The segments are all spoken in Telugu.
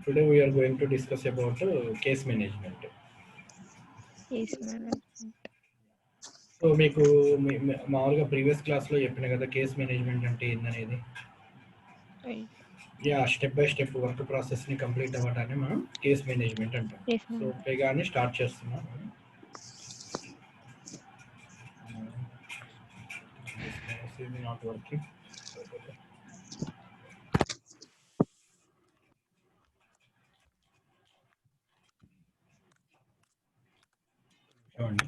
Today we are going to discuss about case management. Case management. So మీకు మామూలుగా ప్రీవియస్ క్లాస్లో చెప్పిన కదా కేస్ మేనేజ్మెంట్ అంటే ఏందనేది. Right. Yeah step by step work ప్రాసెస్ని కంప్లీట్ అవ్వడాన్ని మనం కేస్ మేనేజ్మెంట్ అంటాం. Case so management. పైగానే స్టార్ట్ చేస్తున్నాం. Not working. చూడండి.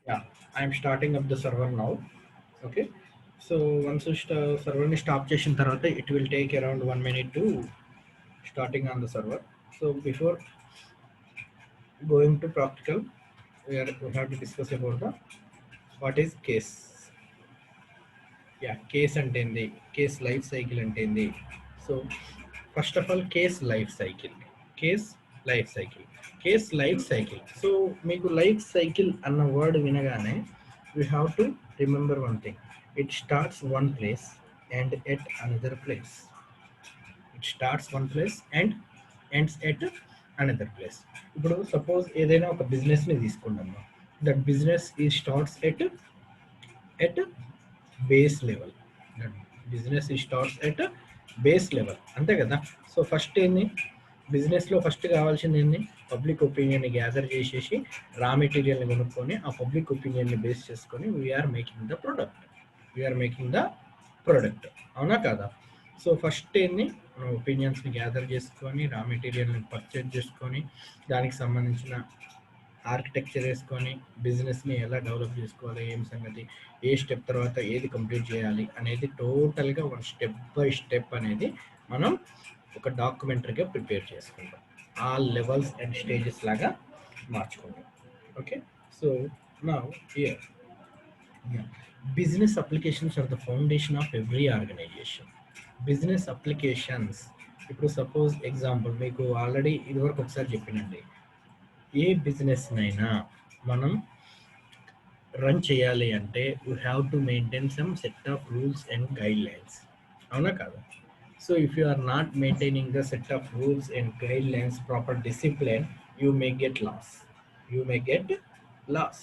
Yeah, I am starting up the server now. Okay, so once you server ni stop చేసిన తర్వాత it will take around 1 minute to starting on the server. So before going to practical, we have to discuss about the what is case. Yeah, case అంటే ఏంది, కేస్ లైఫ్ సైకిల్ అంటే ఏంది. So first of all case life cycle, case life cycle, case life cycle. So మీకు లైఫ్ సైకిల్ అన్న వర్డ్ వినగానే you have to remember one thing, it starts one place and at another place. It starts one place and ends at another place. ఇప్పుడు సపోజ్ ఏదైనా ఒక బిజినెస్ని తీసుకుంటాము, దట్ బిజినెస్ ఈ starts at base level. That business ఈ స్టార్ట్స్ ఎట్ బేస్ లెవెల్, అంతే కదా. సో ఫస్ట్ ఏంది, బిజినెస్లో ఫస్ట్ కావాల్సింది ఏంది, పబ్లిక్ ఒపీనియన్ని గ్యాదర్ చేసేసి రా మెటీరియల్ని కొనుక్కొని ఆ పబ్లిక్ ఒపీనియన్ని బేస్ చేసుకొని వీఆర్ మేకింగ్ ద ప్రోడక్ట్, అవునా కదా. సో ఫస్ట్ ఏంది, మన ఒపీనియన్స్ని గ్యాదర్ చేసుకొని రా మెటీరియల్ని పర్చేజ్ చేసుకొని దానికి సంబంధించిన ఆర్కిటెక్చర్ వేసుకొని బిజినెస్ని ఎలా డెవలప్ చేసుకోవాలి, ఏం సంగతి, ఏ స్టెప్ తర్వాత ఏది కంప్లీట్ చేయాలి అనేది టోటల్గా వన్ స్టెప్ బై స్టెప్ అనేది మనం ఒక డాక్యుమెంటరీగా ప్రిపేర్ చేసుకుంటాం. ఆ లెవెల్స్ అండ్ స్టేజెస్ లాగా మార్చుకుంటాం. Okay, so now here business applications are the foundation of every organisation. Business applications, ఇప్పుడు సపోజ్ ఎగ్జాంపుల్ మీకు ఆల్రెడీ ఇదివరకు ఒకసారి చెప్పినండి, ఏ బిజినెస్నైనా మనం రన్ చేయాలి అంటే you have to maintain some set of rules and guidelines, అవునా కాదా. So if you are not maintaining the set of rules and guidelines, proper discipline, you may get loss.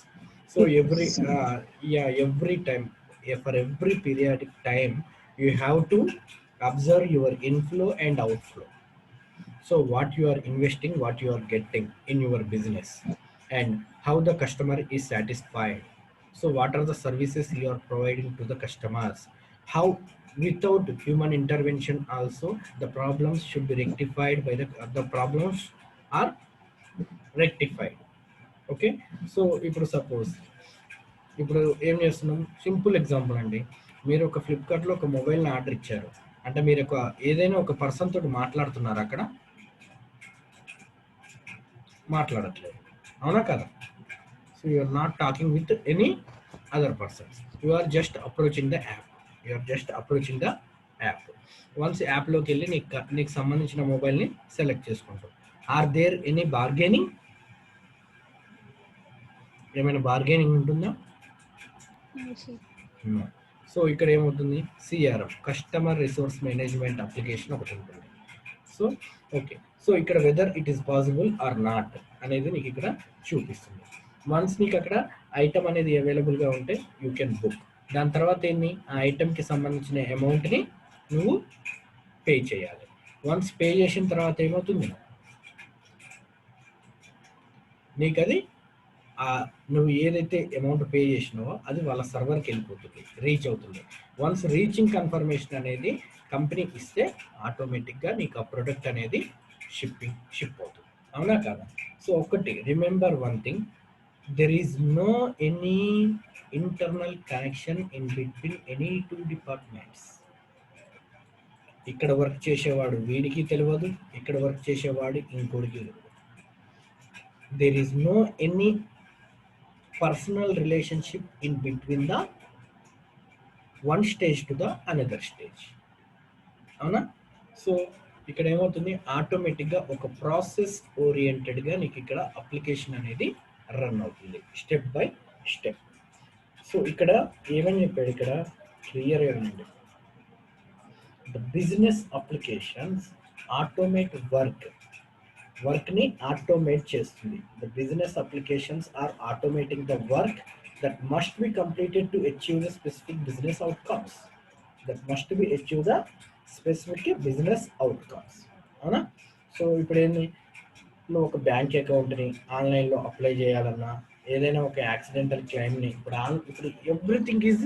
So every time, for every periodic time, you have to observe your inflow and outflow. So what you are investing, what you are getting in your business, and how the customer is satisfied. So what are the services you are providing to the customers, how without human intervention also the problems should be rectified by the problems are rectified. Okay, so ఇప్పుడు సపోజ్ ఇప్పుడు ఏం చేస్తున్నాం, సింపుల్ ఎగ్జాంపుల్ అండి, మీరు ఒక ఫ్లిప్కార్ట్లో ఒక మొబైల్ని ఆర్డర్ ఇచ్చారు అంటే మీరు ఒక ఏదైనా ఒక పర్సన్ తోటి మాట్లాడుతున్నారు, అక్కడ మాట్లాడట్లేదు, అవునా కదా. So you are not talking with any other persons, you are just approaching the app. Once యాప్లోకి వెళ్ళి నీకు సంబంధించిన మొబైల్ని సెలెక్ట్ చేసుకుంటాం. ఆర్ దేర్ ఎనీ బార్గెనింగ్, ఏమైనా బార్గెనింగ్ ఉంటుందా? సో ఇక్కడ ఏమవుతుంది, CRM, customer resource management application ఒకటి ఉంటుంది. సో ఓకే, సో ఇక్కడ whether it is possible or not అనేది నీకు ఇక్కడ చూపిస్తుంది. వన్స్ నీకు అక్కడ ఐటమ్ అనేది అవైలబుల్గా ఉంటే యూ కెన్ బుక్. దాని తర్వాత ఏంటి, ఆ ఐటమ్కి సంబంధించిన అమౌంట్ని నువ్వు పే చేయాలి. వన్స్ పే చేసిన తర్వాత ఏమవుతుంది, నీకు అది నువ్వు ఏదైతే అమౌంట్ పే చేసినావో అది వాళ్ళ సర్వర్కి వెళ్ళిపోతుంది, రీచ్ అవుతుంది. వన్స్ రీచింగ్ కన్ఫర్మేషన్ అనేది కంపెనీ ఇస్తే ఆటోమేటిక్గా నీకు ఆ ప్రొడక్ట్ అనేది షిప్ అవుతుంది, అవునా కాదా. సో ఒకటి remember one thing, there is no any internal connection in between any two departments. ఇక్కడ వర్క్ చేసేవాడు వీడికి తెలియదు, ఇక్కడ వర్క్ చేసేవాడు ఇంకోడికి తెలియదు. there is no any personal relationship in between the one stage to the another stage, అవునా. సో ఇక్కడ ఏమవుతుంది, ఆటోమేటిక్గా ఒక ప్రాసెస్ ఓరియంటెడ్గా నీకు ఇక్కడ అప్లికేషన్ అనేది రన్ అవుతుంది స్టెప్ బై స్టెప్. సో ఇక్కడ ఏమని చెప్పాడు, ఇక్కడ క్లియర్గా ఉంది, ద బిజినెస్ అప్లికేషన్స్ ఆటోమేట్ వర్క్ని ఆటోమేట్ చేస్తుంది. The business applications are automating the work that must be completed to achieve the specific business outcomes. అవునా? సో ఇప్పుడు ఏంది, నువ్వు ఒక బ్యాంక్ అకౌంట్ని ఆన్లైన్లో అప్లై చేయాలన్నా, ఏదైనా ఒక యాక్సిడెంటల్ క్లెయిమ్ని ఇప్పుడు ఎవ్రీథింగ్ ఈజ్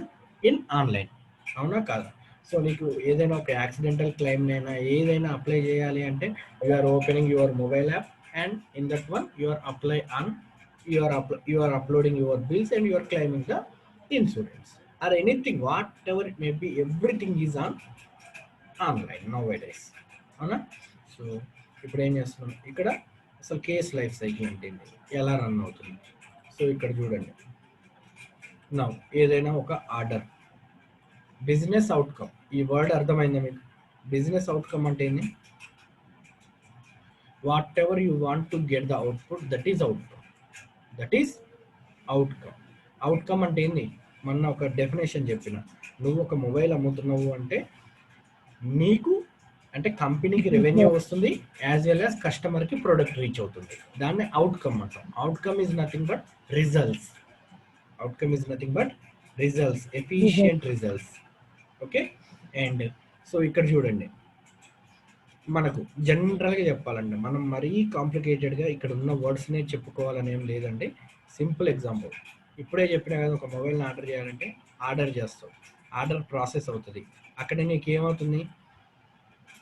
ఇన్ ఆన్లైన్, అవునా కాదా? సో నీకు ఏదైనా ఒక యాక్సిడెంటల్ క్లెయిమ్ అయినా ఏదైనా అప్లై చేయాలి అంటే you are opening your mobile app and in that one you are uploading your bills and you are claiming the insurance or anything whatever it may be, everything is online nowadays, అవునా? సో ఇప్పుడు ఏం చేస్తున్నాం, ఇక్కడ అసలు కేస్ లైఫ్ సైకిల్ అంటే ఎలా రన్ అవుతుంది. సో ఇక్కడ చూడండి, నౌ ఏదైనా ఒక ఆర్డర్, బిజినెస్ అవుట్కమ్, ఈ వర్డ్ అర్థమైందా మీకు? బిజినెస్ అవుట్కమ్ అంటే ఏంది, what ever you want to get the output that is outcome. Outcome అంటే ఏంది, మొన్న ఒక డెఫినేషన్ చెప్పిన, నువ్వు ఒక మొబైల్ అమ్ముతున్నావు అంటే నీకు అంటే కంపెనీకి రెవెన్యూ వస్తుంది, యాజ్ వెల్ యాజ్ కస్టమర్కి ప్రొడక్ట్ రీచ్ అవుతుంది. దాన్ని అవుట్కమ్ అంటాం. Outcome is nothing but results. Efficient results. Okay. And so ఇక్కడ చూడండి, మనకు జనరల్గా చెప్పాలంటే మనం మరీ కాంప్లికేటెడ్గా ఇక్కడ ఉన్న వర్డ్స్నే చెప్పుకోవాలని ఏం లేదండి. సింపుల్ ఎగ్జాంపుల్, ఇప్పుడే చెప్పినా కదా, ఒక మొబైల్ని ఆర్డర్ చేయాలంటే ఆర్డర్ చేస్తావు, ఆర్డర్ ప్రాసెస్ అవుతుంది, అక్కడ నీకు ఏమవుతుంది,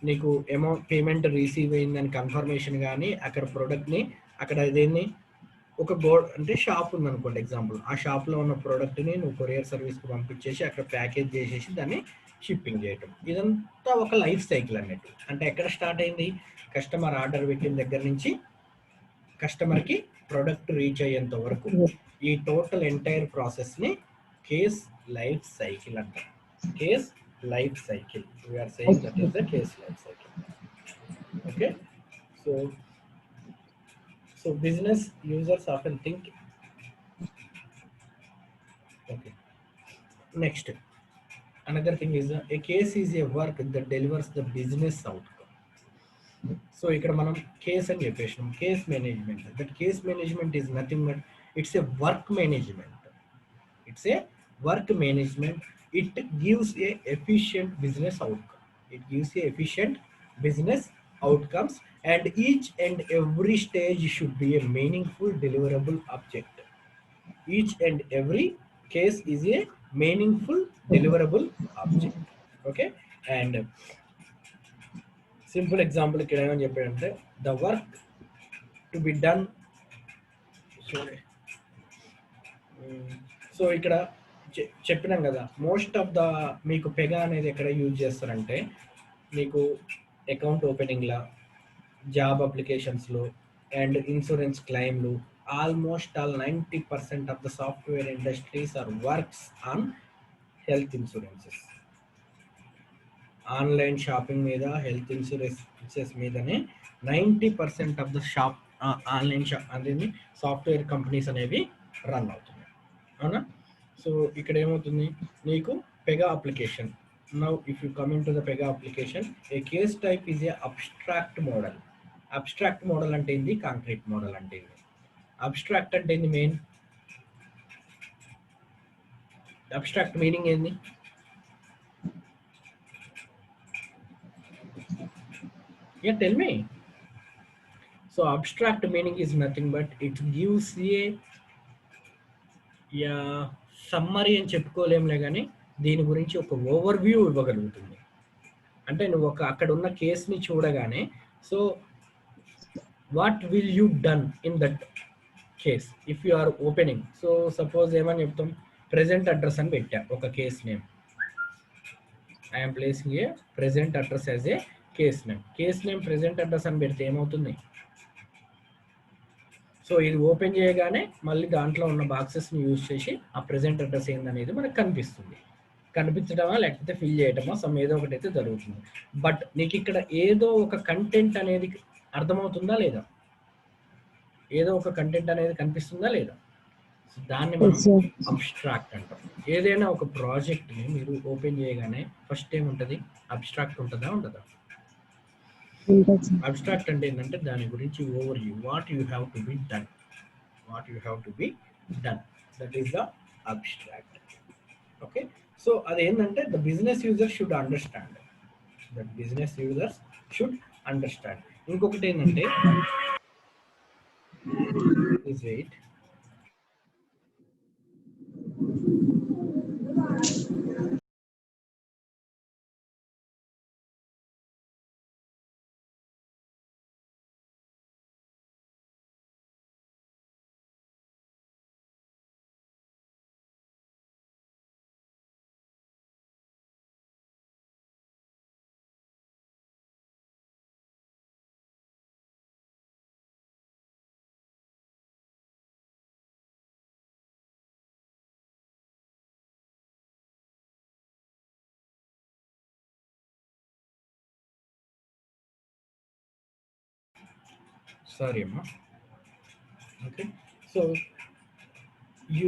నీకు అమౌంట్ పేమెంట్ రిసీవ్ అయిందని కన్ఫర్మేషన్, కానీ అక్కడ ప్రోడక్ట్ని అక్కడ దేన్ని ఒక అంటే షాప్ ఉందనుకోండి ఎగ్జాంపుల్, ఆ షాప్లో ఉన్న ప్రోడక్ట్ని నువ్వు కొరియర్ సర్వీస్కి పంపించేసి అక్కడ ప్యాకేజ్ చేసేసి దాన్ని షిప్పింగ్ చేయటం, ఇదంతా ఒక లైఫ్ సైకిల్ అన్నట్టు. అంటే ఎక్కడ స్టార్ట్ అయింది, కస్టమర్ ఆర్డర్ పెట్టిన దగ్గర నుంచి కస్టమర్కి ప్రోడక్ట్ రీచ్ అయ్యేంత వరకు ఈ టోటల్ ఎంటైర్ ప్రాసెస్ని కేస్ లైఫ్ సైకిల్ అంటారు. Case life cycle. We are saying that is the case life cycle. Okay. So business users often think. Okay. Next, another thing is a case is a work that delivers the business outcome. So ఇక్కడ మనం కేస్ అని చెప్పేసాం, case management. That case management is nothing but it's a work management. It gives a efficient business outcomes, and each and every stage should be a meaningful deliverable object. Each and every case is a meaningful deliverable object. Okay. And simple example ఇక్కడ ఏమని చెప్పాడంటే, the work to be done. So ఇక్కడ చెప్పినాం కదా, మోస్ట్ ఆఫ్ ద మీకు పెగా అనేది ఎక్కడ యూజ్ చేస్తారంటే, మీకు అకౌంట్ ఓపెనింగ్లా, జాబ్ అప్లికేషన్స్లో అండ్ ఇన్సూరెన్స్ క్లెయిమ్లు, almost all 90% of the software industries are works on health insurances. Online shopping మీద, హెల్త్ ఇన్సూరెన్సెస్ మీదనే 90% ఆఫ్ ద ఆన్లైన్ అనేది సాఫ్ట్వేర్ కంపెనీస్ అనేవి రన్ అవుతున్నాయి, అవునా? సో ఇక్కడ ఏమవుతుంది, నీకు Pega application. Now if you coming to the Pega application, a case type is a abstract model. Abstract model అంటే ఏంది, కాంక్రీట్ మోడల్ అంటే ఏంది? అబ్స్ట్రాక్ట్ అంటే ఏంది, మెయిన్ అబ్స్ట్రాక్ట్ మీనింగ్ ఏంది? Yeah, tell me. So abstract meaning is nothing but it gives a summary అని చెప్పుకోలేంలే, కానీ దీని గురించి ఒక ఓవర్ వ్యూ ఇవ్వగలుగుతుంది. అంటే నువ్వు అక్కడ ఉన్న కేసుని చూడగానే, so what will you done in that case if you are opening. So suppose ఏమని చెప్తాం, ప్రెజెంట్ అడ్రస్ అని పెట్టా ఒక case name. I'm placing a present address as a case name present address అని పెడితే ఏమవుతుంది, సో ఇది ఓపెన్ చేయగానే మళ్ళీ దాంట్లో ఉన్న బాక్సెస్ని యూజ్ చేసి ఆ ప్రెజెంట్ అడ్రస్ ఏందనేది మనకు కనిపిస్తుంది. కనిపించడమా లేకపోతే ఫిల్ చేయటమా సమ్ ఏదో ఒకటి అయితే జరుగుతుంది. బట్ నీకు ఇక్కడ ఏదో ఒక కంటెంట్ అనేది అర్థమవుతుందా లేదా? ఏదో ఒక కంటెంట్ అనేది కనిపిస్తుందా లేదా? దాన్ని మనం అబ్స్ట్రాక్ట్ అంటాం. ఏదైనా ఒక ప్రాజెక్ట్ని మీరు ఓపెన్ చేయగానే ఫస్ట్ ఏముంటుంది? అబ్స్ట్రాక్ట్ ఉంటుందా ఉండదా? అబ్స్ట్రాక్ట్ అంటే ఏంటంటే దాని గురించి overview, what you have to be done, what you have to be done, that is the abstract. Okay, so అదేంటంటే the business user should understand, that business users should understand. ఇంకొకటి ఏంటంటే ప్లీజ్ వెయిట్. సారీ అమ్మా. Okay, so you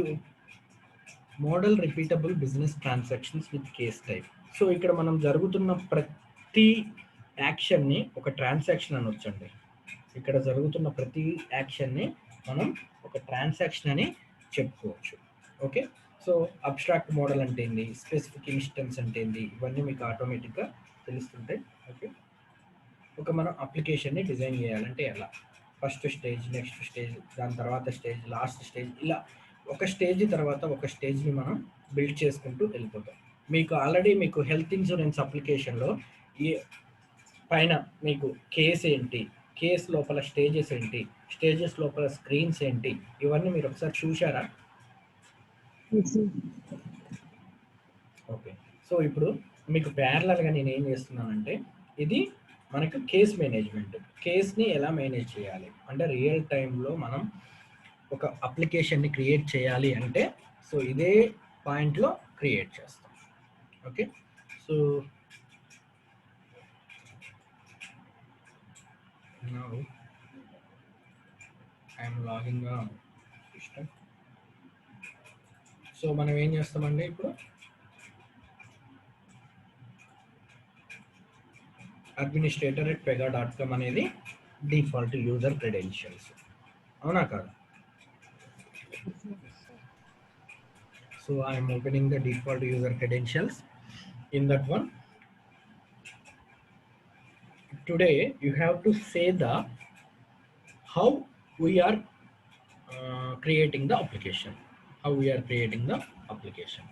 model repeatable business transactions with case type. So ఇక్కడ మనం జరుగుతున్న ప్రతి యాక్షన్ని ఒక ట్రాన్సాక్షన్ అనొచ్చండి. ఇక్కడ జరుగుతున్న ప్రతి యాక్షన్ని మనం ఒక ట్రాన్సాక్షన్ అని చెప్పుకోవచ్చు. ఓకే, సో అబ్స్ట్రాక్ట్ మోడల్ అంటే ఏంటి, స్పెసిఫిక్ ఇన్స్టెన్స్ అంటే ఏంటి, ఇవన్నీ మీకు ఆటోమేటిక్గా తెలుస్తుంటాయి. ఓకే, ఒక మనం అప్లికేషన్ని డిజైన్ చేయాలంటే ఎలా, ఫస్ట్ స్టేజ్, నెక్స్ట్ స్టేజ్, దాని తర్వాత స్టేజ్, లాస్ట్ స్టేజ్, ఇలా ఒక స్టేజ్ తర్వాత ఒక స్టేజ్ని మనం బిల్డ్ చేసుకుంటూ వెళ్ళిపోతాం. మీకు ఆల్రెడీ మీకు హెల్త్ ఇన్సూరెన్స్ అప్లికేషన్లో ఈ పైన మీకు కేస్ ఏంటి, కేస్ లోపల స్టేజెస్ ఏంటి, స్టేజెస్ లోపల స్క్రీన్స్ ఏంటి, ఇవన్నీ మీరు ఒకసారి చూశారా? ఓకే, సో ఇప్పుడు మీకు ప్యారలల్గా నేను ఏం చేస్తున్నానంటే, ఇది మనకు కేస్ మేనేజ్మెంట్. కేస్ని ఎలా మేనేజ్ చేయాలి అంటే రియల్ టైంలో మనం ఒక అప్లికేషన్ని క్రియేట్ చేయాలి అంటే సో ఇదే పాయింట్లో క్రియేట్ చేస్తాం. Okay, so now I am logging on system. So మనం ఏం చేస్తామండి, ఇప్పుడు administrator@pega.com అనేది డిఫాల్ట్ యూజర్ క్రెడెన్షియల్స్, అవునా కాదు? So I'm opening the default user credentials. In that one today you have to say the how we are creating the application, how we are creating the application.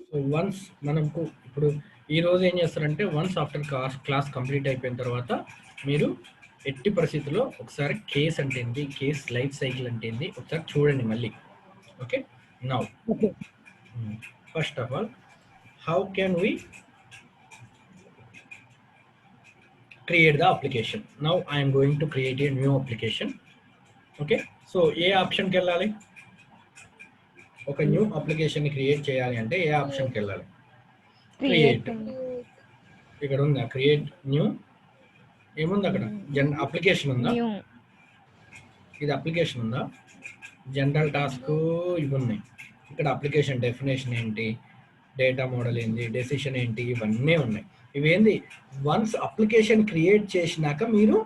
So once మనకు ఇప్పుడు ఈ రోజు ఏం చేస్తారంటే వన్స్ ఆఫ్టర్ క్లాస్ కంప్లీట్ అయిపోయిన తర్వాత మీరు ఎట్టి పరిస్థితుల్లో ఒకసారి కేస్ అంటే ఏంటి, కేస్ లైఫ్ సైకిల్ అంటే ఏంటి ఒకసారి చూడండి మళ్ళీ. Okay, now first of all how can we create the application. Now I am going to create a new application. Okay, so ఏ ఆప్షన్కి వెళ్ళాలి? ఒక న్యూ అప్లికేషన్ క్రియేట్ చేయాలి అంటే ఏ ఆప్షన్కి వెళ్ళాలి? క్రియేట్. ఇక్కడ ఉందా క్రియేట్ న్యూ? ఏముంది అక్కడ? అప్లికేషన్ ఉందా? ఇది అప్లికేషన్ ఉందా? జనరల్ టాస్క్ ఇవి ఉన్నాయి. ఇక్కడ అప్లికేషన్ డెఫినేషన్ ఏంటి, డేటా మోడల్ ఏంటి, డెసిషన్ ఏంటి, ఇవన్నీ ఉన్నాయి. ఇవేంది వన్స్ అప్లికేషన్ క్రియేట్ చేసినాక మీరు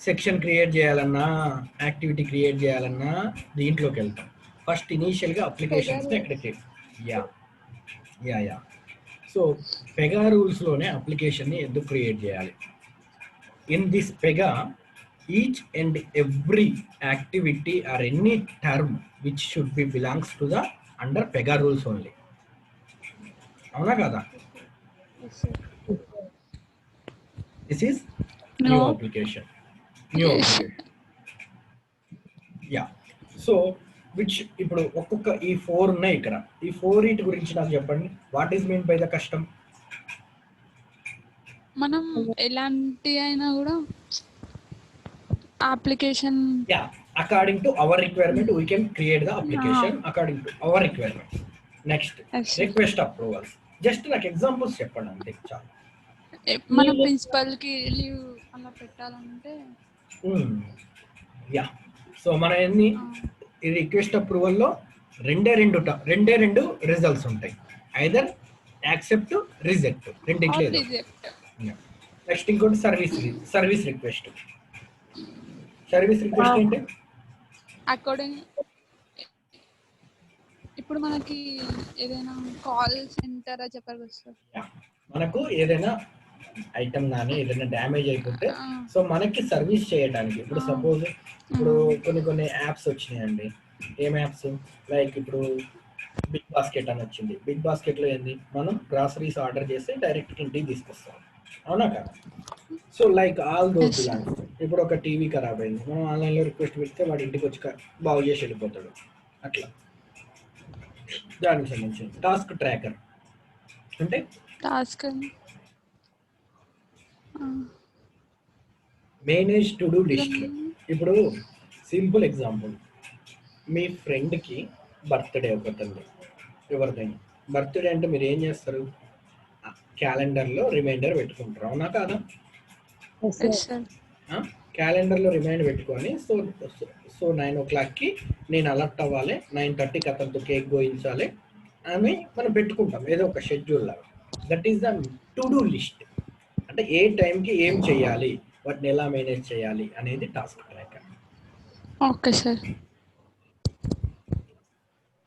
సెక్షన్ క్రియేట్ చేయాలన్నా, యాక్టివిటీ క్రియేట్ చేయాలన్నా దీంట్లోకి వెళ్తాం. ఫస్ట్ ఇనీషియల్గా అప్లికేషన్స్ని ఎక్కడికి యా సో పెగా రూల్స్లోనే అప్లికేషన్ని ఎందుకు క్రియేట్ చేయాలి? In this Pega each and every activity or any term which should be belongs to the under Pega rules only, అవునా కదా? This is new application. Yeah. So which ఇప్పుడు ఒక్కొక్క ఈ 4 ఉన్నాయి ఇక్కడ. ఈ 4 వీటి గురించి నాకు చెప్పండి. What is mean by the custom? మనం ఎలాంటి అయినా కూడా application according to our requirement we can create the application according to our requirement. Next Yes, sir. Request approvals. Just నాకు ఎగ్జాంపుల్స్ చెప్పండి అంతే చాలు. మన ప్రిన్సిపల్ కి లీవ్ అలా పెట్టాలంటే యా, సో మన ఎన్ని ఈ రిక్వెస్ట్ అప్రూవల్లో రెండే రెండు రిజల్ట్స్ ఉంటాయి, ఐదర్ యాక్సెప్ట్, రిజెక్ట్, రెండిట్లో ఏదో. రిజెక్ట్. నెక్స్ట్ ఇంకోటి సర్వీస్ రిక్వెస్ట్. సర్వీస్ రిక్వెస్ట్ ఏంటి? అకార్డింగ్ ఇప్పుడు మనకి ఏదైనా కాల్ సెంటర్ చెప్పారు కదా సార్, మనకు ఏదైనా ఐటమ్ కానీ ఏదైనా డ్యామేజ్ అయిపోతే సో మనకి సర్వీస్ చేయడానికి ఇప్పుడు సపోజ్ ఇప్పుడు కొన్ని యాప్స్ వచ్చినాయండి. ఏం యాప్స్? లైక్ ఇప్పుడు బిగ్ బాస్కెట్ అని వచ్చింది. బిగ్ బాస్కెట్లో ఏంది, మనం గ్రాసరీస్ ఆర్డర్ చేస్తే డైరెక్ట్ ఇంటికి తీసుకొస్తాం, అవునా కదా? సో లైక్ ఆల్ దోస్ లాంటి. ఇప్పుడు ఒక టీవీ ఖరాబ్ అయింది, మనం ఆన్లైన్లో రిక్వెస్ట్ పెడితే వాడి ఇంటికి వచ్చి బాగు చేసి వెళ్ళిపోతాడు. అట్లా దానికి సంబంధించి టాస్క్ ట్రాకర్ అంటే task manage to do list. ఇప్పుడు సింపుల్ ఎగ్జాంపుల్, మీ ఫ్రెండ్కి బర్త్డే ఒకటి, ఎవరిదైనా బర్త్డే అంటే మీరు ఏం చేస్తారు? క్యాలెండర్లో రిమైండర్ పెట్టుకుంటారు, అవునా కాదా? క్యాలెండర్లో రిమైండర్ పెట్టుకొని సో 9 o'clockకి నేను అలర్ట్ అవ్వాలి, 9:30కి అతనితో కేక్ గోయించాలి అని మనం పెట్టుకుంటాం, ఏదో ఒక షెడ్యూల్ లాగా. That is the to do list. అంటే ఏ టైంకి ఏం చేయాలి, వాటిని ఎలా మేనేజ్ చేయాలి అనేది task tracker. Okay sir.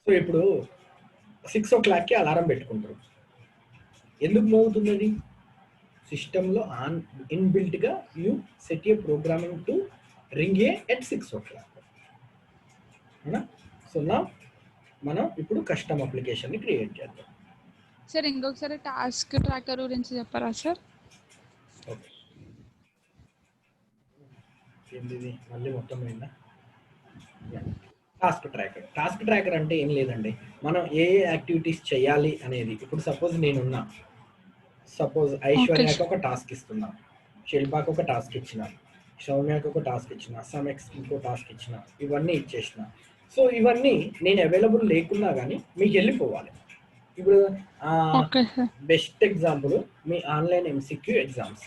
So ఇప్పుడు 6 o'clockకి అలారం పెట్టుకుంటారు. ఎందుకు మోగుతుంది అది? సిస్టంలో ఇన్బిల్ట్గా you set a programming to ring a at 6 o'clock. అవునా? సో నా మనం ఇప్పుడు కస్టమ్ అప్లికేషన్ని క్రియేట్ చేద్దాం. సార్ ఇంకొకసారి టాస్క్ ట్రాకర్ గురించి చెప్పరా సార్? ఓకే, ఏంటిది మళ్ళీ మొత్తం పోయిందా? టాస్క్ ట్రాకర్ అంటే ఏం లేదండి, మనం ఏ యాక్టివిటీస్ చేయాలి అనేది. ఇప్పుడు సపోజ్ ఐశ్వర్యకి ఒక టాస్క్ ఇస్తున్నా, శిల్పాకి ఒక టాస్క్ ఇచ్చిన, సౌమ్యకి ఒక టాస్క్ ఇచ్చిన, సమెక్స్ ఇంకో టాస్క్ ఇచ్చిన, ఇవన్నీ ఇచ్చేసిన. సో ఇవన్నీ నేను అవైలబుల్ లేకున్నా కానీ మీకు వెళ్ళిపోవాలి. ఇప్పుడు బెస్ట్ ఎగ్జాంపుల్ మీ ఆన్లైన్ MCQ ఎగ్జామ్స్.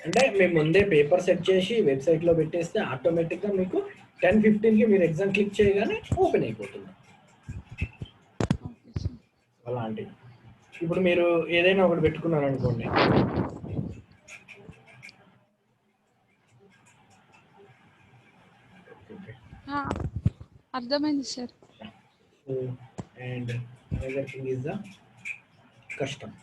అంటే మేము ముందే పేపర్ సెట్ చేసి వెబ్సైట్లో పెట్టేస్తే ఆటోమేటిక్గా మీకు 10:15కి మీరు ఎగ్జామ్ క్లిక్ చేయగానే ఓపెన్ అయిపోతుంది. అలాంటివి. ఇప్పుడు మీరు ఏదైనా ఒకటి పెట్టుకున్నారు అనుకోండి, అర్థమైంది sir. And another thing is the custom.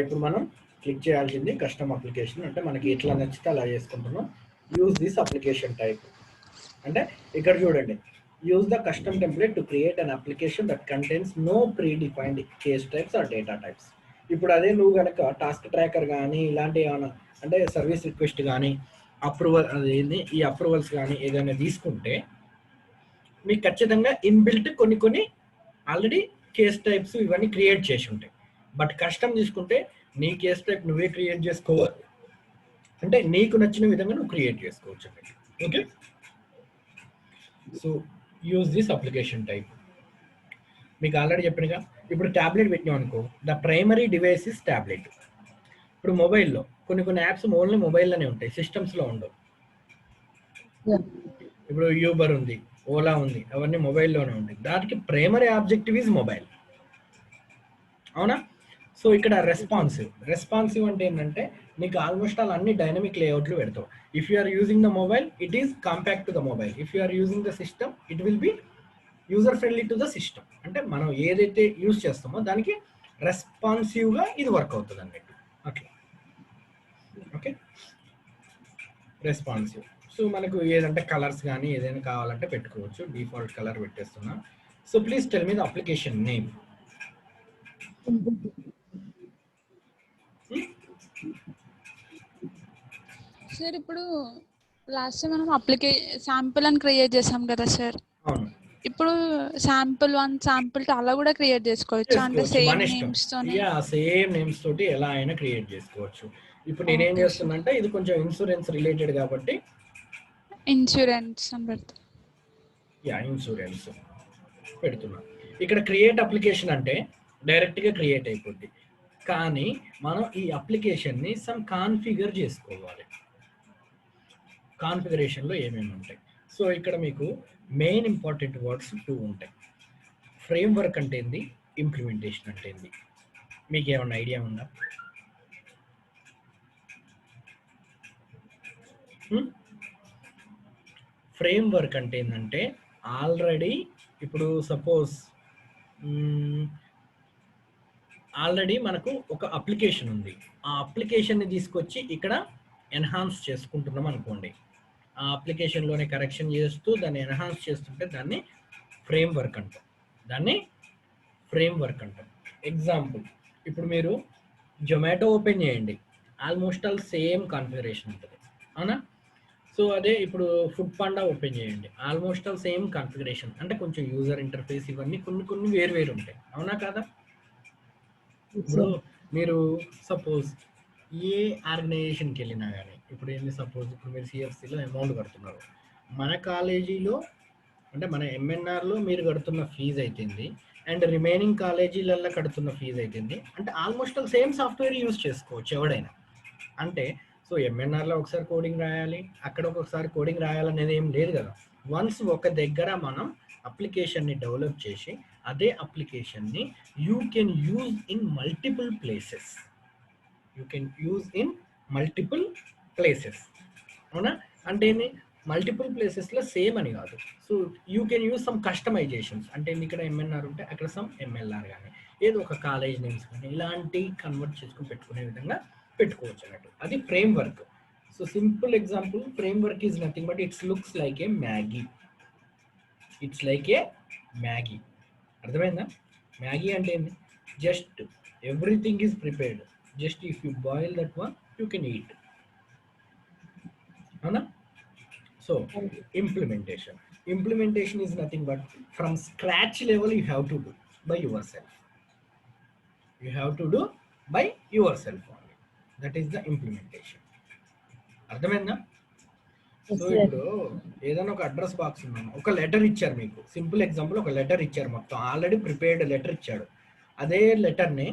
ఇప్పుడు మనం క్లిక్ చేయాల్సింది కస్టమ్ అప్లికేషన్. అంటే మనకి ఎట్లా నచ్చితే అలా చేసుకుంటున్నాం. యూజ్ దిస్ అప్లికేషన్ టైప్ అంటే ఇక్కడ చూడండి, use the custom template to create an application that contains no predefined case types or data types. ఇప్పుడు అదే నువ్వు కనుక టాస్క్ ట్రాకర్ కానీ ఇలాంటి ఏమైనా అంటే సర్వీస్ రిక్వెస్ట్ కానీ అప్రూవల్ అదేంటి ఈ అప్రూవల్స్ కానీ ఏదైనా తీసుకుంటే మీకు ఖచ్చితంగా ఇన్బిల్ట్ కొన్ని ఆల్రెడీ కేస్ టైప్స్ ఇవన్నీ క్రియేట్ చేసి ఉంటాయి. బట్ కస్టమ్ తీసుకుంటే నీ కేస్ టైప్ నువ్వే క్రియేట్ చేసుకోవాలి, అంటే నీకు నచ్చిన విధంగా నువ్వు క్రియేట్ చేసుకోవచ్చు. Okay, so use this application type. మీకు ఆల్రెడీ చెప్పినగా ఇప్పుడు ట్యాబ్లెట్ పెట్టినాం అనుకో, the primary device is tablet. ఇప్పుడు మొబైల్లో కొన్ని యాప్స్ ఓన్లీ మొబైల్లోనే ఉంటాయి, సిస్టమ్స్లో ఉండవు. ఇప్పుడు యూబర్ ఉంది, ఓలా ఉంది, అవన్నీ మొబైల్లోనే ఉంటాయి. దానికి ప్రైమరీ ఆబ్జెక్టివ్ ఈజ్ మొబైల్, అవునా? సో ఇక్కడ రెస్పాన్సివ్ అంటే ఏంటంటే నీకు ఆల్మోస్ట్ ఆల్ అన్ని డైనమిక్ లేఅవుట్లు పెడతావు. If you are using the mobile it is compact to the mobile, if you are using the system it will be user friendly to the system. అంటే మనం ఏదైతే యూజ్ చేస్తామో దానికి రెస్పాన్సివ్గా ఇది వర్క్ అవుతుంది అన్నట్టు. అట్లా ఓకే, రెస్పాన్సివ్. సో మనకు ఏదంటే కలర్స్ కానీ ఏదైనా కావాలంటే పెట్టుకోవచ్చు. డిఫాల్ట్ కలర్ పెట్టేస్తున్నా. So please tell me the application name. Sir ఇప్పుడు లాస్ట్ మనం శాంపుల్ అని క్రియేట్ చేసాం కదా సార్. అవును, ఇప్పుడు శాంపుల్ 1 శాంపుల్ 2 అలా కూడా క్రియేట్ చేసుకోవచ్చు, అంటే సేమ్ నేమ్స్ తోటి ఎలా అయినా క్రియేట్ చేసుకోవచ్చు. ఇప్పుడు నేనేం చేస్తున్నా అంటే ఇది కొంచెం ఇన్సూరెన్స్ రిలేటెడ్ కాబట్టి ఇన్సూరెన్స్ అని పెడతా. యా ఇన్సూరెన్స్ పెడుతున్నా. ఇక్కడ క్రియేట్ అప్లికేషన్ అంటే డైరెక్ట్గా క్రియేట్ అయిపోద్ది, కానీ మనం ఈ అప్లికేషన్ని సమ్ కాన్ఫిగర్ చేసుకోవాలి. కాన్ఫిగరేషన్లో ఏమేమి ఉంటాయి? సో ఇక్కడ మీకు మెయిన్ ఇంపార్టెంట్ వర్డ్స్ 2 ఉంటాయి. ఫ్రేమ్వర్క్ అంటే ఏంది, ఇంప్లిమెంటేషన్ అంటే ఏంది? మీకు ఏమన్నా ఐడియా ఉందా? ఫ్రేమ్వర్క్ అంటే ఏంటంటే ఆల్రెడీ ఇప్పుడు సపోజ్ ఆల్రెడీ మనకు ఒక అప్లికేషన్ ఉంది, ఆ అప్లికేషన్ని తీసుకొచ్చి ఇక్కడ ఎన్హాన్స్ చేసుకుంటున్నాం అనుకోండి. ఆ అప్లికేషన్లోనే కరెక్షన్ చేస్తూ దాన్ని ఎన్హాన్స్ చేస్తుంటే దాన్ని ఫ్రేమ్వర్క్ అంటాం. దాన్ని ఫ్రేమ్వర్క్ అంటాం. ఎగ్జాంపుల్, ఇప్పుడు మీరు జొమాటో ఓపెన్ చేయండి, ఆల్మోస్ట్ ఆల్ సేమ్ కాన్ఫిగరేషన్ ఉంటుంది, అవునా? సో అదే ఇప్పుడు ఫుడ్ పాండా ఓపెన్ చేయండి, ఆల్మోస్ట్ ఆల్ సేమ్ కాన్ఫిగరేషన్, అంటే కొంచెం యూజర్ ఇంటర్ఫేస్ ఇవన్నీ కొన్ని వేరు ఉంటాయి, అవునా కాదా? ఇప్పుడు మీరు సపోజ్ ఏ ఆర్గనైజేషన్కి వెళ్ళినా కానీ, ఇప్పుడు ఏంటి సపోజ్ ఇప్పుడు మీరు సిఎఫ్సిలో అమౌంట్ కడుతున్నారు, మన కాలేజీలో అంటే మన ఎంఎన్ఆర్లో మీరు కడుతున్న ఫీజు అయితేంది అండ్ రిమైనింగ్ కాలేజీలలో కడుతున్న ఫీజు అయితేంది, అంటే almost all same software use చేసుకోవచ్చు ఎవడైనా. అంటే సో ఎంఎన్ఆర్లో ఒకసారి కోడింగ్ రాయాలి, అక్కడ ఒకసారి కోడింగ్ రాయాలనేది ఏం లేదు కదా. వన్స్ ఒక దగ్గర మనం అప్లికేషన్ని డెవలప్ చేసి అదే అప్లికేషన్ని you can use in multiple places. అవునా? అంటే మల్టిపుల్ ప్లేసెస్లో సేమ్ అని కాదు. So you can use some customisations, అంటే ఇక్కడ ఎంఎన్ఆర్ ఉంటే అక్కడ సమ్ ఎంఎల్ఆర్ కానీ ఏదో ఒక కాలేజ్ నేమ్స్ కానీ ఇలాంటి కన్వర్ట్ చేసుకుని పెట్టుకునే విధంగా పెట్టుకోవచ్చు అన్నట్టు. అది framework. So simple example, framework is nothing but it's looks like a Maggi. అర్థమైందా? మ్యాగీ అంటే ఏంది? Just everything is prepared, just if you boil that one you can eat, అవునా? So implementation is nothing but from scratch level you have to do by yourself. Only. That is the implementation. అర్థమైందా? సో ఇప్పుడు ఏదైనా ఒక అడ్రస్ బాక్స్ ఉన్నాను, ఒక లెటర్ ఇచ్చారు మీకు, సింపుల్ ఎగ్జాంపుల్, ఒక లెటర్ ఇచ్చారు, మొత్తం ఆల్రెడీ ప్రిపేర్డ్ లెటర్ ఇచ్చాడు. అదే లెటర్ని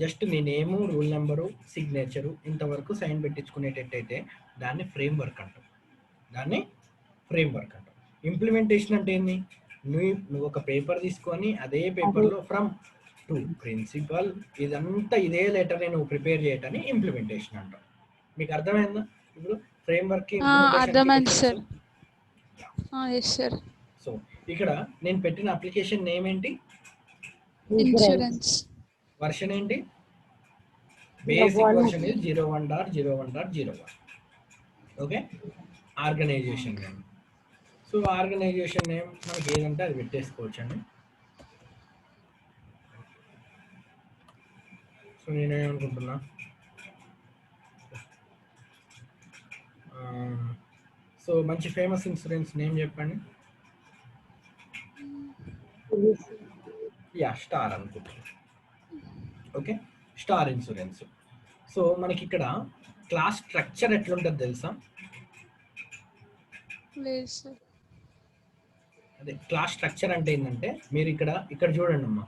జస్ట్ నీ నేము, రూల్ నెంబరు, సిగ్నేచరు ఇంతవరకు సైన్ పెట్టించుకునేటట్టయితే దాన్ని ఫ్రేమ్వర్క్ అంటాం. ఇంప్లిమెంటేషన్ అంటే ఏంది? నువ్వు ఒక పేపర్ తీసుకొని అదే పేపర్లో ఫ్రమ్ టు ప్రిన్సిపల్ ఇదంతా ఇదే లెటర్ నువ్వు ప్రిపేర్ చేయటాన్ని ఇంప్లిమెంటేషన్ అంటాం. మీకు అర్థమైందా? ఇప్పుడు ఫ్రేమ్వర్క్ అర్థమైంది సార్. సో ఇక్కడ నేను పెట్టిన అప్లికేషన్ నేమ్ ఏంటి? ఇన్సూరెన్స్. వర్షన్ ఏంటి? Basic version is 01.01.01. Okay. Organisation name, so organisation name మనకి ఏదంటే అది పెట్టేసుకోవచ్చు అండి. సో నేనేమనుకుంటున్నా, సో మంచి ఫేమస్ ఇన్సూరెన్స్ నేమ్ చెప్పండి. యా, స్టార్ అనుకుంటున్నా. Okay, star insurance. సో మనకి ఇక్కడ క్లాస్ స్ట్రక్చర్ ఎట్లుంటుంది తెలుసా? అదే క్లాస్ స్ట్రక్చర్ అంటే ఏంటంటే, మీరు ఇక్కడ చూడండి అమ్మా,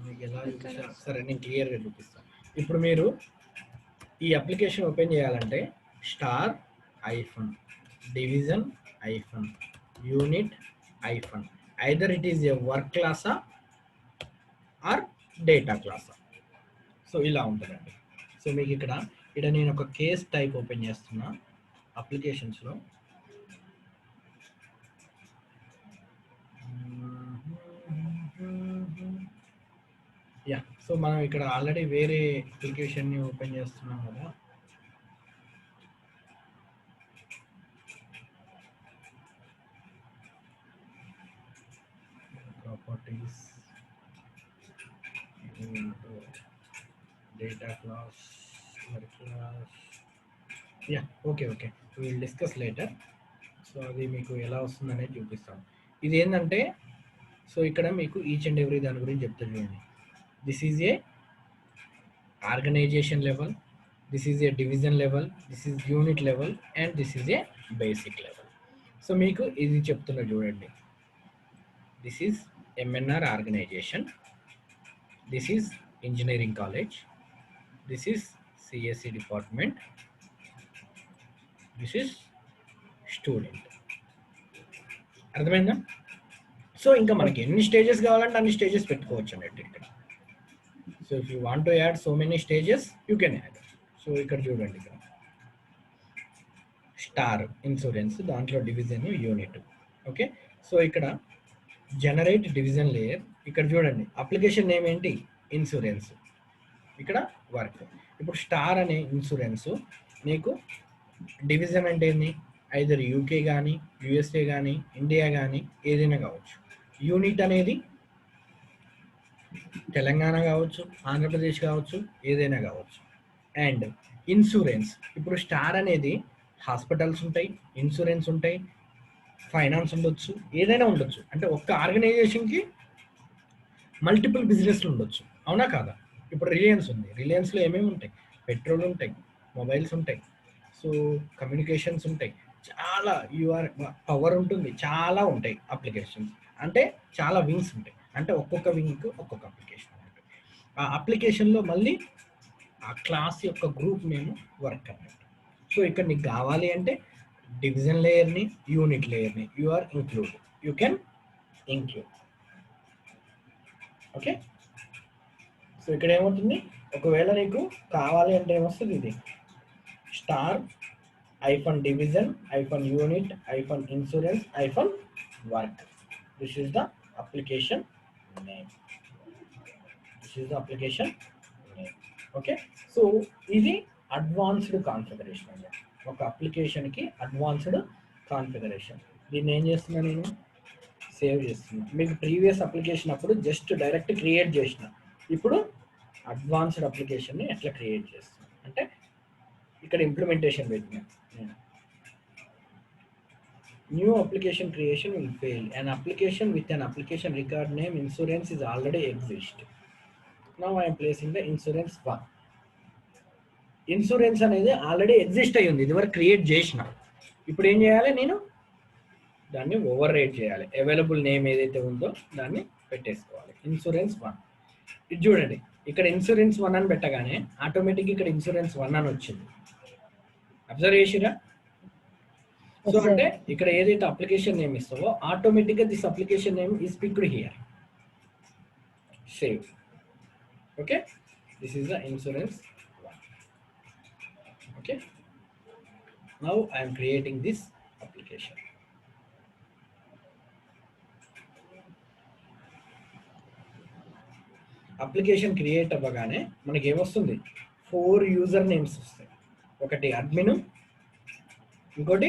మీకు ఎలా చూపిస్తా, సరే నేను క్లియర్గా చూపిస్తాను. ఇప్పుడు మీరు ఈ అప్లికేషన్ ఓపెన్ చేయాలంటే star hyphen, division hyphen, unit hyphen, either it is a work క్లాసా ఆర్ డేటా క్లాసా. సో ఇలా ఉంటుందండి. సో మీకు ఇక్కడ నేను ఒక కేస్ టైప్ ఓపెన్ చేస్తున్నా అప్లికేషన్స్లో. యా, సో మనం ఇక్కడ ఆల్రెడీ వేరే అప్లికేషన్ని ఓపెన్ చేస్తున్నాం కదా. Properties, data class, work class. Yeah, okay will discuss later. So అది మీకు ఎలా వస్తుందనేది చూపిస్తాం. ఇది ఏంటంటే, సో ఇక్కడ మీకు ఈచ్ అండ్ ఎవ్రీ దాని గురించి చెప్తా చూడండి. This is a organisation level, this is a division level, this is unit level and this is a basic level. So మీకు ఇది చెప్తున్నా చూడండి. This is MNR organization. This is engineering college. This is CSE department. This is student. అర్థమైందా? సో ఇంకా మనకి ఎన్ని స్టేజెస్ కావాలంటే అన్ని స్టేజెస్ పెట్టుకోవచ్చు అన్నట్టు ఇక్కడ. So if you want to add so many stages you can add. So ఇక్కడ చూడండి, ఇక్కడ స్టార్ ఇన్సూరెన్స్, దాంట్లో డివిజన్ యూనిట్. ఓకే, సో ఇక్కడ జనరేట్ డివిజన్ లేయర్. ఇక్కడ చూడండి అప్లికేషన్ నేమ్ ఏంటి, ఇన్సూరెన్స్. ఇక్కడ వర్క్. ఇప్పుడు స్టార్ అనే ఇన్సూరెన్స్ నీకు డివిజన్ అంటే ఏంటి, ఐదర్ యూకే కానీ యూఎస్ఏ కానీ ఇండియా కానీ ఏదైనా కావచ్చు. యూనిట్ అనేది తెలంగాణ కావచ్చు, ఆంధ్రప్రదేశ్ కావచ్చు, ఏదైనా కావచ్చు. అండ్ ఇన్సూరెన్స్, ఇప్పుడు స్టార్ అనేది హాస్పిటల్స్ ఉంటాయి, ఇన్సూరెన్స్ ఉంటాయి, ఫైనాన్స్ ఉండొచ్చు, ఏదైనా ఉండొచ్చు. అంటే ఒక్క ఆర్గనైజేషన్కి మల్టిపుల్ బిజినెస్లు ఉండొచ్చు, అవునా కాదా? ఇప్పుడు రిలయన్స్ ఉంది, రిలయన్స్లో ఏమేమి ఉంటాయి, పెట్రోల్ ఉంటాయి, మొబైల్స్ ఉంటాయి, సో కమ్యూనికేషన్స్ ఉంటాయి, చాలా పవర్ ఉంటుంది, చాలా ఉంటాయి అప్లికేషన్స్. అంటే చాలా వింగ్స్ ఉంటాయి, అంటే ఒక్కొక్క వింగ్కి ఒక్కొక్క అప్లికేషన్ ఉంటుంది. ఆ అప్లికేషన్లో మళ్ళీ ఆ క్లాస్ యొక్క గ్రూప్ నేమ్ వర్క్ అన్నట్టు. సో ఇక్కడ నీకు కావాలి అంటే డివిజన్ లేయర్ని, యూనిట్ లేయర్ని you are include, you can include. Okay, so ఇక్కడ ఏమవుతుంది, ఒకవేళ నీకు కావాలి అంటే ఏమొస్తుంది, ఇది star hyphen division hyphen unit hyphen insurance hyphen work. This is the application name. This is the application name. Okay, so ఇది అడ్వాన్స్డ్ కాన్ఫిగరేషన్ అండి. ఒక అప్లికేషన్కి అడ్వాన్స్డ్ కాన్ఫిగరేషన్. దీన్ని ఏం చేస్తున్నా, నేను సేవ్ చేస్తున్నా. మీకు ప్రీవియస్ అప్లికేషన్ అప్పుడు జస్ట్ డైరెక్ట్ క్రియేట్ చేసిన, ఇప్పుడు అడ్వాన్స్డ్ అప్లికేషన్ని ఎట్లా క్రియేట్ చేస్తున్నా అంటే ఇక్కడ ఇంప్లిమెంటేషన్ పెట్టినా నేను. New application creation will fail. An application with an application record name insurance is already exist. Now I am placing the insurance 1. Insurance అనేది ఆల్రెడీ ఎగ్జిస్ట్ అయ్యి ఉంది, ఇది వరకు క్రియేట్ చేసిన. ఇప్పుడు ఏం చేయాలి, నేను దాన్ని ఓవర్ రైట్ చేయాలి. అవైలబుల్ నేమ్ ఏదైతే ఉందో దాన్ని పెట్టేసుకోవాలి, ఇన్సూరెన్స్ 1. ఇది చూడండి, ఇక్కడ ఇన్సూరెన్స్ 1 అని పెట్టగానే ఆటోమేటిక్ ఇక్కడ ఇన్సూరెన్స్ 1 అని వచ్చింది. అబ్జర్వ్ చేసిరా? సో అంటే ఇక్కడ ఏదైతే అప్లికేషన్ నేమ్ ఇస్తావో ఆటోమేటిక్గా this application name is picked here. Save. Okay, this is the insurance 1. Okay, now I am creating this application. Application create అవ్వగానే మనకి ఏమొస్తుంది, 4 యూజర్ నేమ్స్ వస్తాయి. ఒకటి అడ్మిన్, ఇంకోటి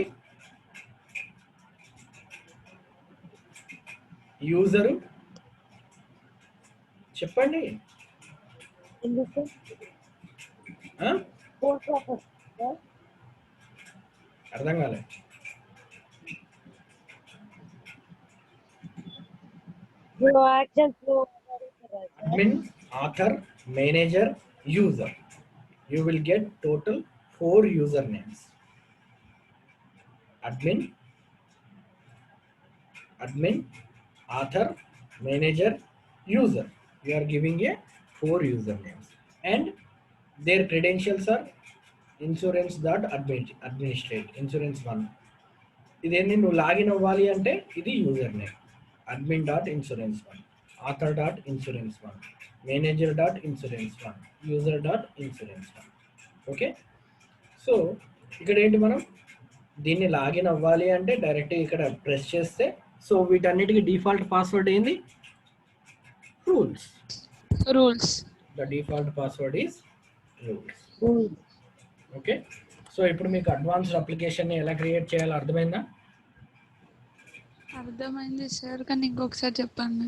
యూజరు, చెప్పండి అర్థం కాలే. Admin, author, manager, user. You will get total 4 usernames. Admin, author, manager, user. You are giving a 4 usernames and their credentials are insurance.administrate, insurance 1. ఇదేంటి, నువ్వు లాగిన్ అవ్వాలి అంటే ఇది user name admin.insurance1, author.insurance1, manager.insurance1, user.insurance1. Okay, so ఇక్కడ ఏంటి, మనం దీన్ని లాగిన్ అవ్వాలి అంటే డైరెక్ట్గా ఇక్కడ ప్రెస్ చేస్తే, సో వీటన్నిటికీ డిఫాల్ట్ పాస్వర్డ్ ఏంది, rules. The default password is rules. Okay, so ఇప్పుడు మీకు అడ్వాన్స్డ్ అప్లికేషన్ని ఎలా క్రియేట్ చేయాలో అర్థమైందా? అర్థమైంది సార్, కానీ ఇంకొకసారి చెప్పండి.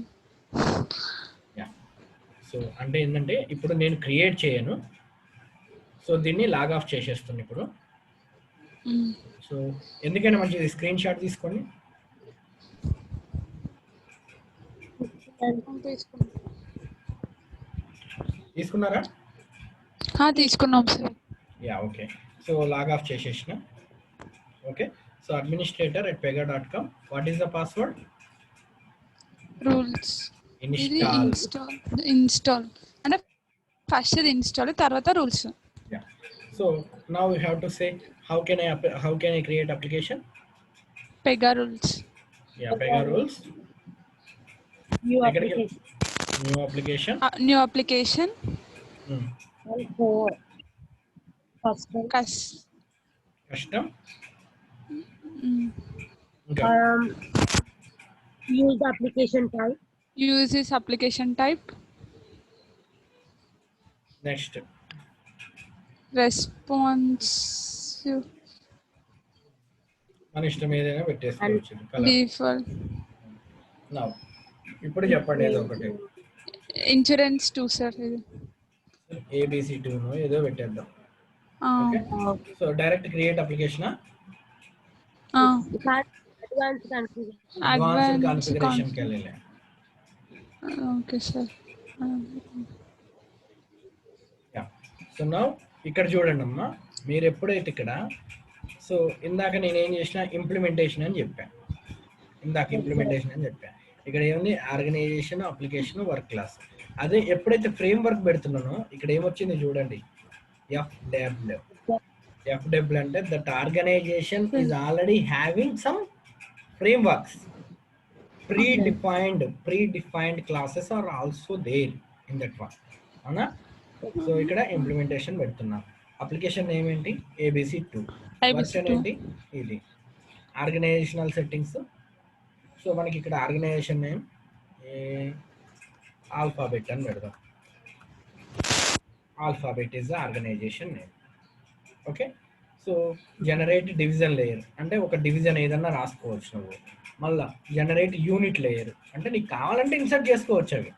సో అంటే ఏంటంటే ఇప్పుడు నేను క్రియేట్ చేయను, సో దీన్ని లాగ్ ఆఫ్ చేసేస్తాను ఇప్పుడు. సో ఎందుకైనా మంచిది స్క్రీన్ షాట్ తీసుకోండి. తీసుకున్నారా? తీసుకున్నాం sir. Yeah, okay. So log off చేసేసిన. Okay, so administrator@pega.com. What is the password? Rules ఇది ఇన్స్టాల్. ఇన్స్టాల్ అంటే ఫస్ట్ ఇది ఇన్స్టాల్ తర్వాత rules. Yeah. So now we have to say how can I create application? Pega rules. Yeah, Pega rules. New ఎక్కడికి application. New application. New application. And for custom. Custom. ఇంకా Use application type. Use this application type. Next responsive. మన ఇష్టం ఏదైనా పెట్టేసుకోవచ్చు. కలర్. డిఫాల్ట్. నౌ ఇప్పుడు చెప్పండి ఏదో ఒకటి. ఇన్సూరెన్స్ 2 సార్ ఇది. ABC2 ఏదో పెట్టేద్దాం. ఆ, okay. So direct create application. ఆ, Advanced configuration. Advanced Advanced configuration కి వెళ్ళాలి. Okay sir. Yeah. So now ఇక్కడ చూడండి అమ్మా, మీరు ఎప్పుడైతే ఇక్కడ సో ఇందాక నేను ఏం చేసిన ఇంప్లిమెంటేషన్ అని చెప్పాను. ఇక్కడ ఏముంది ఆర్గనైజేషన్, అప్లికేషన్, వర్క్ క్లాస్. అదే ఎప్పుడైతే ఫ్రేమ్ వర్క్ పెడుతున్నానో ఇక్కడ ఏమొచ్చింది చూడండి, FW అంటే that organisation is already having some frameworks. predefined classes are also there in that one. అవునా? సో ఇక్కడ ఇంప్లిమెంటేషన్ పెడుతున్నాం. అప్లికేషన్ నేమ్ ఏంటి? ABC2. వర్షన్ ఏంటి? ఇది ఆర్గనైజేషనల్ సెట్టింగ్స్. సో మనకి ఇక్కడ ఆర్గనైజేషన్ నేమ్ ఆల్ఫాబెట్ అని పెడదాం. Alphabet is the organisation name. Okay. So generate division layer అంటే ఒక డివిజన్ ఏదన్నా రాసుకోవచ్చు నువ్వు. మళ్ళా జనరేట్ యూనిట్ లేయర్ అంటే నీకు కావాలంటే ఇన్సర్ట్ చేసుకోవచ్చు అవి.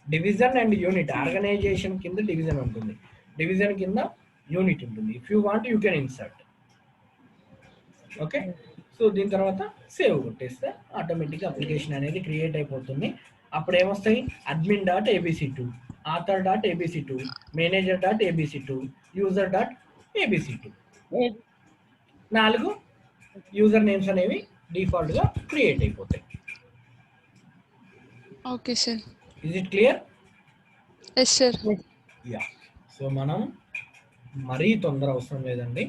డివిజన్ అండ్ యూనిట్, ఆర్గనైజేషన్ కింద డివిజన్ ఉంటుంది, డివిజన్ కింద యూనిట్ ఉంటుంది. If you want you can insert. Okay. So దీని తర్వాత సేవ్ కొట్టేస్తే ఆటోమేటిక్గా అప్లికేషన్ అనేది క్రియేట్ అయిపోతుంది. అప్పుడు ఏమొస్తాయి? admin.abc2, author.abc2, manager.abc2, user.abc2. 4 user names అనేవి డిఫాల్ట్ గా క్రియేట్ అయిపోతాయి. Okay sir. Is it clear? Yes sir. Yeah. So మనం మరీ తొందర అవసరం లేదండి,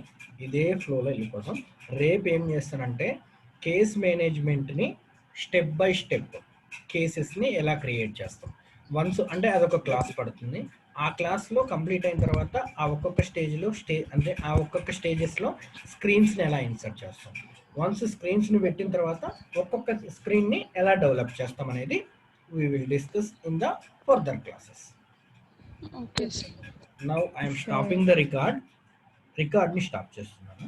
ఇదే ఫ్లోలో వెళ్ళిపోతాం. రేపు ఏం చేస్తానంటే కేస్ మేనేజ్మెంట్ని స్టెప్ బై స్టెప్ కేసెస్ని ఎలా క్రియేట్ చేస్తాం. వన్స్ అంటే అదొక క్లాస్ పడుతుంది. ఆ క్లాస్లో కంప్లీట్ అయిన తర్వాత ఆ ఒక్కొక్క స్టేజ్లో ఆ ఒక్కొక్క స్టేజెస్లో స్క్రీన్స్ని ఎలా ఇన్సర్ట్ చేస్తాం. వన్స్ స్క్రీన్స్ని పెట్టిన తర్వాత ఒక్కొక్క స్క్రీన్ని ఎలా డెవలప్ చేస్తాం అనేది we will discuss in the further classes. Okay sir. Now I am stopping the record. Record ni stop చేస్తున్నాను.